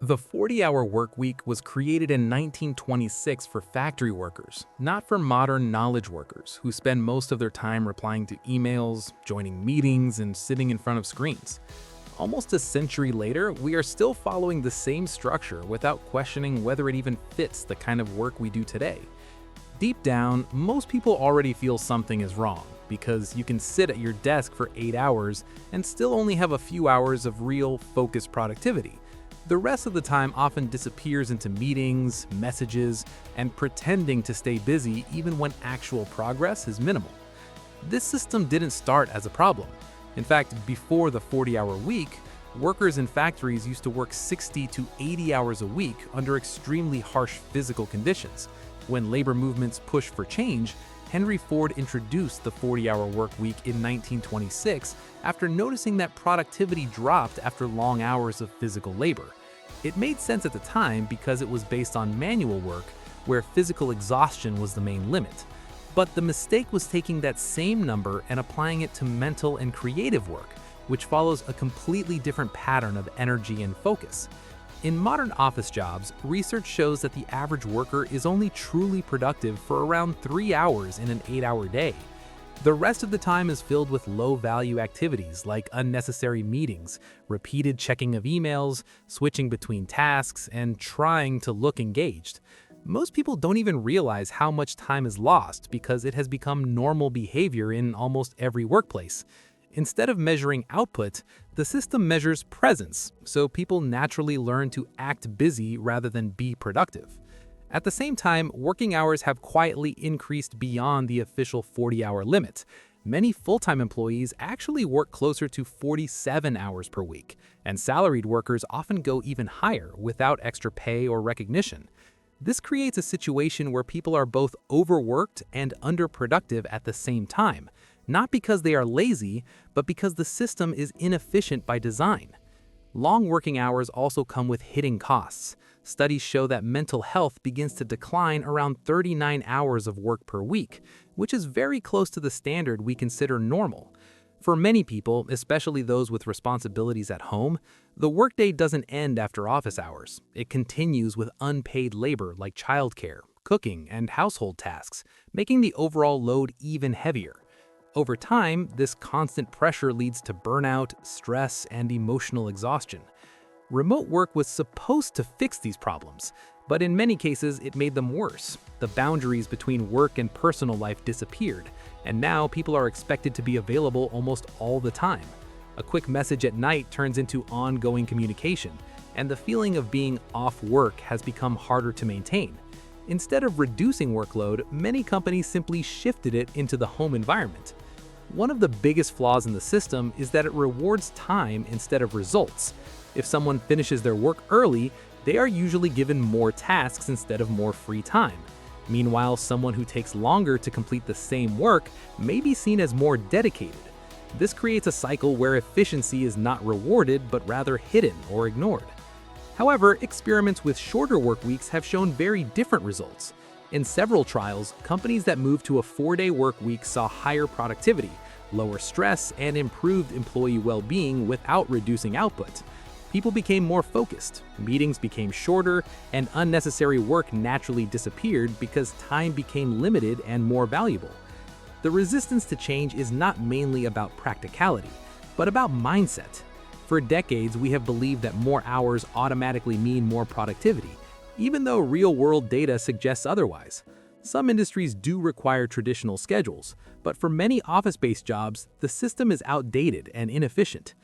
The 40-hour work week was created in 1926 for factory workers, not for modern knowledge workers who spend most of their time replying to emails, joining meetings, and sitting in front of screens. Almost a century later, we are still following the same structure without questioning whether it even fits the kind of work we do today. Deep down, most people already feel something is wrong because you can sit at your desk for 8 hours and still only have a few hours of real, focused productivity. The rest of the time often disappears into meetings, messages, and pretending to stay busy even when actual progress is minimal. This system didn't start as a problem. In fact, before the 40-hour week, workers in factories used to work 60 to 80 hours a week under extremely harsh physical conditions. When labor movements pushed for change, Henry Ford introduced the 40-hour work week in 1926 after noticing that productivity dropped after long hours of physical labor. It made sense at the time because it was based on manual work, where physical exhaustion was the main limit. But the mistake was taking that same number and applying it to mental and creative work, which follows a completely different pattern of energy and focus. In modern office jobs, research shows that the average worker is only truly productive for around 3 hours in an 8-hour day. The rest of the time is filled with low-value activities like unnecessary meetings, repeated checking of emails, switching between tasks, and trying to look engaged. Most people don't even realize how much time is lost because it has become normal behavior in almost every workplace. Instead of measuring output, the system measures presence, so people naturally learn to act busy rather than be productive. At the same time, working hours have quietly increased beyond the official 40-hour limit. Many full-time employees actually work closer to 47 hours per week, and salaried workers often go even higher without extra pay or recognition. This creates a situation where people are both overworked and underproductive at the same time, not because they are lazy, but because the system is inefficient by design. Long working hours also come with hidden costs. Studies show that mental health begins to decline around 39 hours of work per week, which is very close to the standard we consider normal. For many people, especially those with responsibilities at home, the workday doesn't end after office hours. It continues with unpaid labor like childcare, cooking, and household tasks, making the overall load even heavier. Over time, this constant pressure leads to burnout, stress, and emotional exhaustion. Remote work was supposed to fix these problems, but in many cases it made them worse. The boundaries between work and personal life disappeared, and now people are expected to be available almost all the time. A quick message at night turns into ongoing communication, and the feeling of being off work has become harder to maintain. Instead of reducing workload, many companies simply shifted it into the home environment. One of the biggest flaws in the system is that it rewards time instead of results. If someone finishes their work early, they are usually given more tasks instead of more free time. Meanwhile, someone who takes longer to complete the same work may be seen as more dedicated. This creates a cycle where efficiency is not rewarded but rather hidden or ignored. However, experiments with shorter work weeks have shown very different results. In several trials, companies that moved to a 4-day work week saw higher productivity, lower stress, and improved employee well-being without reducing output. People became more focused, meetings became shorter, and unnecessary work naturally disappeared because time became limited and more valuable. The resistance to change is not mainly about practicality, but about mindset. For decades, we have believed that more hours automatically mean more productivity, even though real-world data suggests otherwise. Some industries do require traditional schedules, but for many office-based jobs, the system is outdated and inefficient.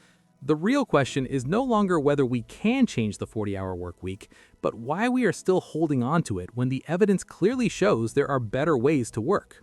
The real question is no longer whether we can change the 40-hour work week, but why we are still holding on to it when the evidence clearly shows there are better ways to work.